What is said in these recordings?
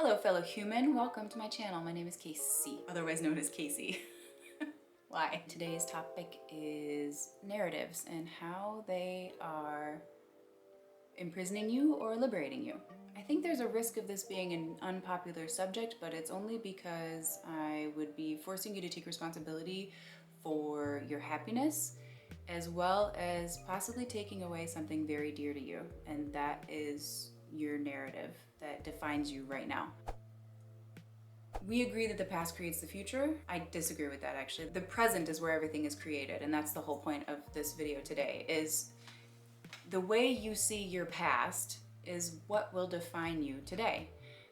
Hello fellow human, welcome to my channel. My name is Casey, otherwise known as Casey. Why? Today's topic is narratives and how they are imprisoning you or liberating you. I think there's a risk of this being an unpopular subject, but it's only because I would be forcing you to take responsibility for your happiness, as well as possibly taking away something very dear to you, and that is your narrative that defines you right now. We agree that the past creates the future. I disagree with that, actually. The present is where everything is created, and that's the whole point of this video today, is the way you see your past is what will define you today.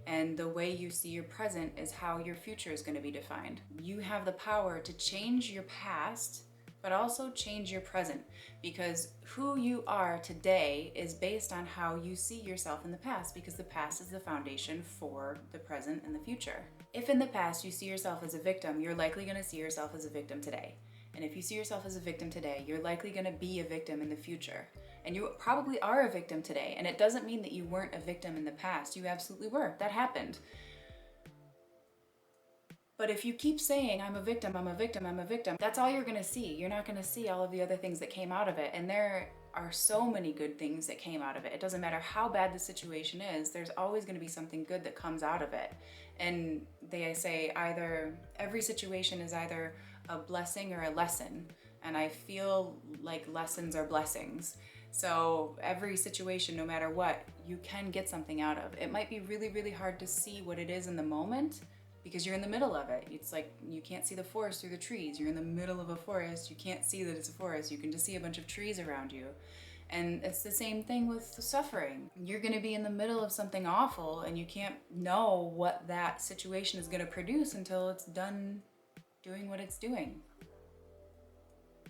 And the way you see your present is how your future is going to be defined. You have the power to change your past, but also change your present, because who you are today is based on how you see yourself in the past, because the past is the foundation for the present and the future. If in the past you see yourself as a victim, you're likely going to see yourself as a victim today. And if you see yourself as a victim today, you're likely going to be a victim in the future. And you probably are a victim today. And it doesn't mean that you weren't a victim in the past. You absolutely were. That happened. But if you keep saying, I'm a victim, I'm a victim, I'm a victim, that's all you're gonna see. You're not gonna see all of the other things that came out of it. And there are so many good things that came out of it. It doesn't matter how bad the situation is, there's always gonna be something good that comes out of it. And they say either, every situation is either a blessing or a lesson. And I feel like lessons are blessings. So every situation, no matter what, you can get something out of. It might be really, really hard to see what it is in the moment, because you're in the middle of it. It's like you can't see the forest through the trees. You're in the middle of a forest. You can't see that it's a forest. You can just see a bunch of trees around you. And it's the same thing with suffering. You're gonna be in the middle of something awful and you can't know what that situation is gonna produce until it's done doing what it's doing.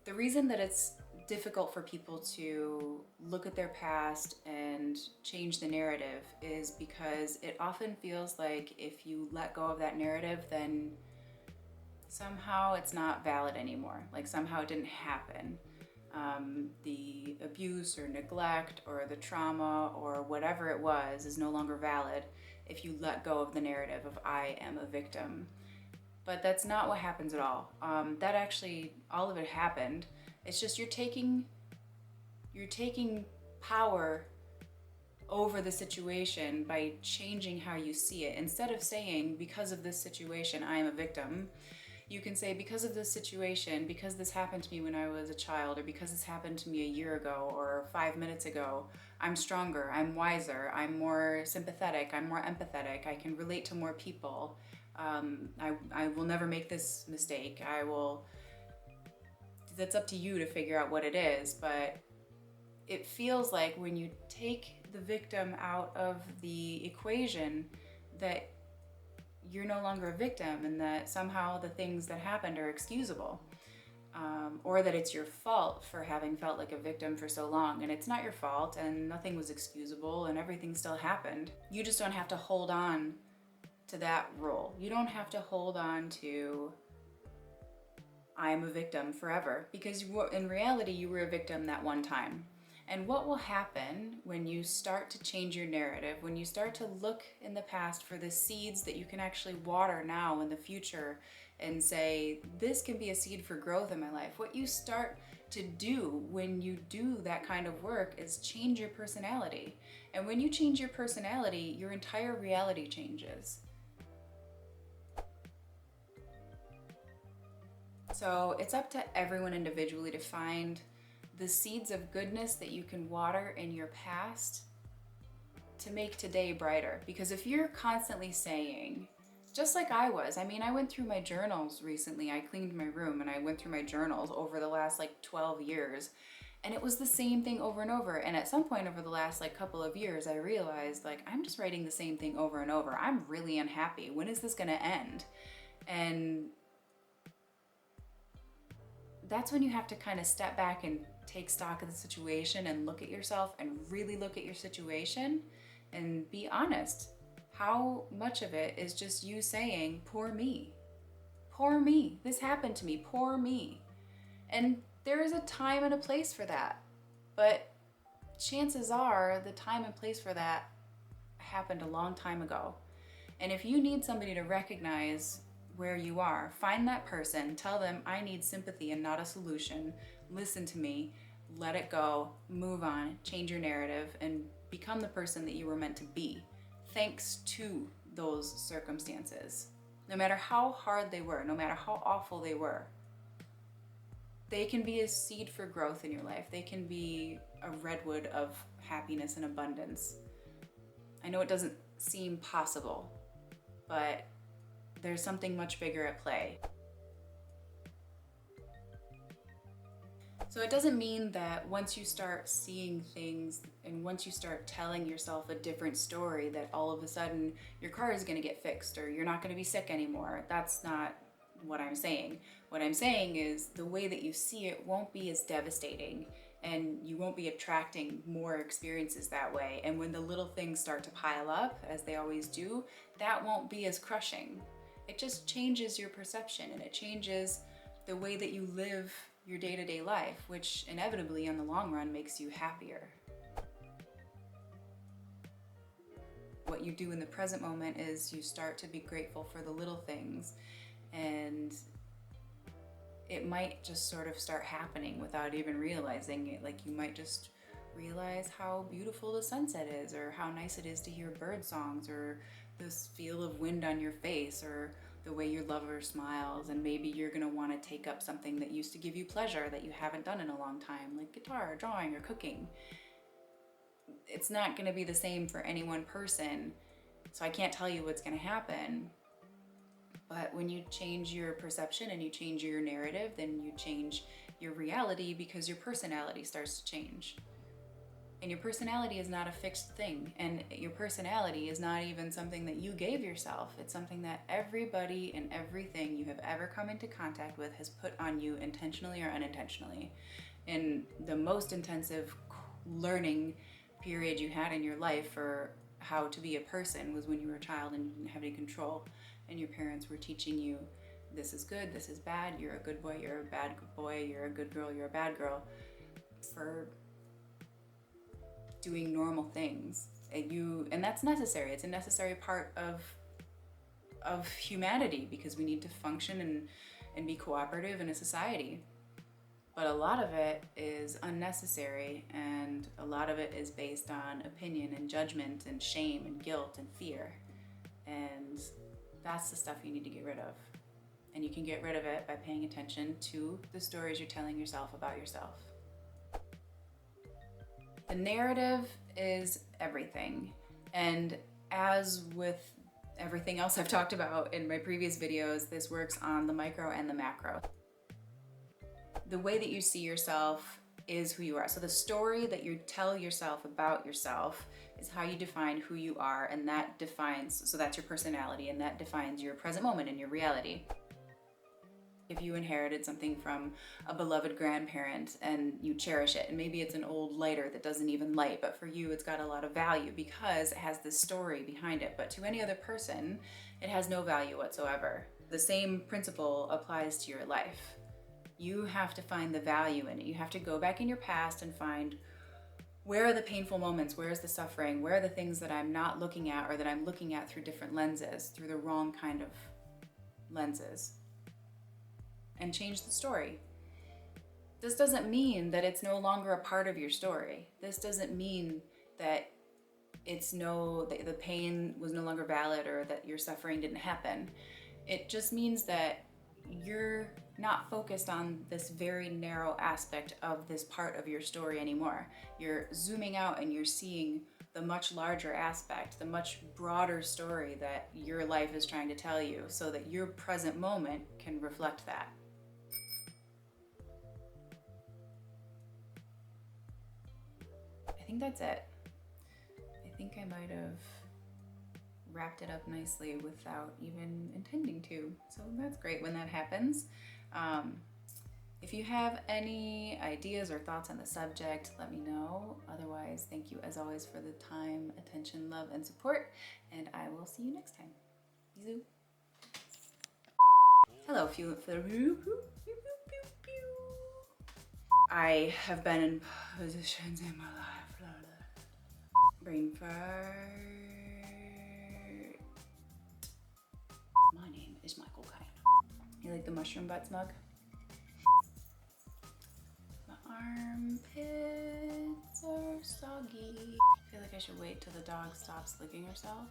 The reason that it's difficult for people to look at their past and change the narrative is because it often feels like if you let go of that narrative, then somehow it's not valid anymore. Like somehow it didn't happen. The abuse or neglect or the trauma or whatever it was is no longer valid if you let go of the narrative of I am a victim. But that's not what happens at all. That actually, all of it happened. It's just you're taking power over the situation by changing how you see it. Instead of saying, because of this situation, I am a victim, you can say, because of this situation, because this happened to me when I was a child, or because this happened to me a year ago or 5 minutes ago, I'm stronger, I'm wiser, I'm more sympathetic, I'm more empathetic, I can relate to more people. I will never make this mistake. That's up to you to figure out what it is, but it feels like when you take the victim out of the equation that you're no longer a victim and that somehow the things that happened are excusable, or that it's your fault for having felt like a victim for so long. And it's not your fault, and nothing was excusable, and everything still happened. You just don't have to hold on to that role. You don't have to hold on to I am a victim forever, because in reality you were a victim that one time. And what will happen when you start to change your narrative, when you start to look in the past for the seeds that you can actually water now in the future and say, this can be a seed for growth in my life. What you start to do when you do that kind of work is change your personality. And when you change your personality, your entire reality changes. So it's up to everyone individually to find the seeds of goodness that you can water in your past to make today brighter. Because if you're constantly saying, just like I was, I mean, I went through my journals recently. I cleaned my room and I went through my journals over the last like 12 years. And it was the same thing over and over. And at some point over the last like couple of years, I realized like, I'm just writing the same thing over and over. I'm really unhappy. When is this gonna end? And that's when you have to kind of step back and take stock of the situation and look at yourself and really look at your situation and be honest. How much of it is just you saying, poor me, this happened to me, poor me. And there is a time and a place for that. But chances are the time and place for that happened a long time ago. And if you need somebody to recognize where you are, find that person, tell them, I need sympathy and not a solution. Listen to me, let it go, move on, change your narrative, and become the person that you were meant to be, thanks to those circumstances. No matter how hard they were, no matter how awful they were, they can be a seed for growth in your life. They can be a redwood of happiness and abundance. I know it doesn't seem possible, but there's something much bigger at play. So it doesn't mean that once you start seeing things and once you start telling yourself a different story that all of a sudden your car is going to get fixed or you're not going to be sick anymore. That's not what I'm saying. What I'm saying is the way that you see it won't be as devastating, and you won't be attracting more experiences that way. And when the little things start to pile up, as they always do, that won't be as crushing. It just changes your perception, and it changes the way that you live your day-to-day life, which inevitably in the long run makes you happier. What you do in the present moment is you start to be grateful for the little things, and it might just sort of start happening without even realizing it. Like, you might just realize how beautiful the sunset is, or how nice it is to hear bird songs, or this feel of wind on your face, or the way your lover smiles. And maybe you're gonna wanna take up something that used to give you pleasure that you haven't done in a long time, like guitar, drawing, or cooking. It's not gonna be the same for any one person, so I can't tell you what's gonna happen. But when you change your perception and you change your narrative, then you change your reality, because your personality starts to change. And your personality is not a fixed thing. And your personality is not even something that you gave yourself. It's something that everybody and everything you have ever come into contact with has put on you, intentionally or unintentionally. And the most intensive learning period you had in your life for how to be a person was when you were a child and you didn't have any control. And your parents were teaching you, this is good, this is bad, you're a good boy, you're a bad boy, you're a good girl, you're a bad girl, for doing normal things. And that's necessary. It's a necessary part of humanity, because we need to function and be cooperative in a society. But a lot of it is unnecessary, and a lot of it is based on opinion and judgment and shame and guilt and fear. And that's the stuff you need to get rid of. And you can get rid of it by paying attention to the stories you're telling yourself about yourself. The narrative is everything. And as with everything else I've talked about in my previous videos, this works on the micro and the macro. The way that you see yourself is who you are. So the story that you tell yourself about yourself is how you define who you are, and that defines, so that's your personality, and that defines your present moment and your reality. If you inherited something from a beloved grandparent and you cherish it, and maybe it's an old lighter that doesn't even light, but for you it's got a lot of value because it has this story behind it, but to any other person it has no value whatsoever. The same principle applies to your life. You have to find the value in it. You have to go back in your past and find, where are the painful moments? Where is the suffering? Where are the things that I'm not looking at, or that I'm looking at through different lenses, through the wrong kind of lenses? And change the story. This doesn't mean that it's no longer a part of your story. This doesn't mean that the pain was no longer valid, or that your suffering didn't happen. It just means that you're not focused on this very narrow aspect of this part of your story anymore. You're zooming out and you're seeing the much larger aspect, the much broader story that your life is trying to tell you, so that your present moment can reflect that. I think that's it. I think I might have wrapped it up nicely without even intending to. So that's great when that happens. If you have any ideas or thoughts on the subject, let me know. Otherwise, thank you as always for the time, attention, love, and support, and I will see you next time. Bisous. Hello, I have been in positions in my life. Brain fart. like the mushroom butt smug. My armpits are soggy. I feel like I should wait till the dog stops licking herself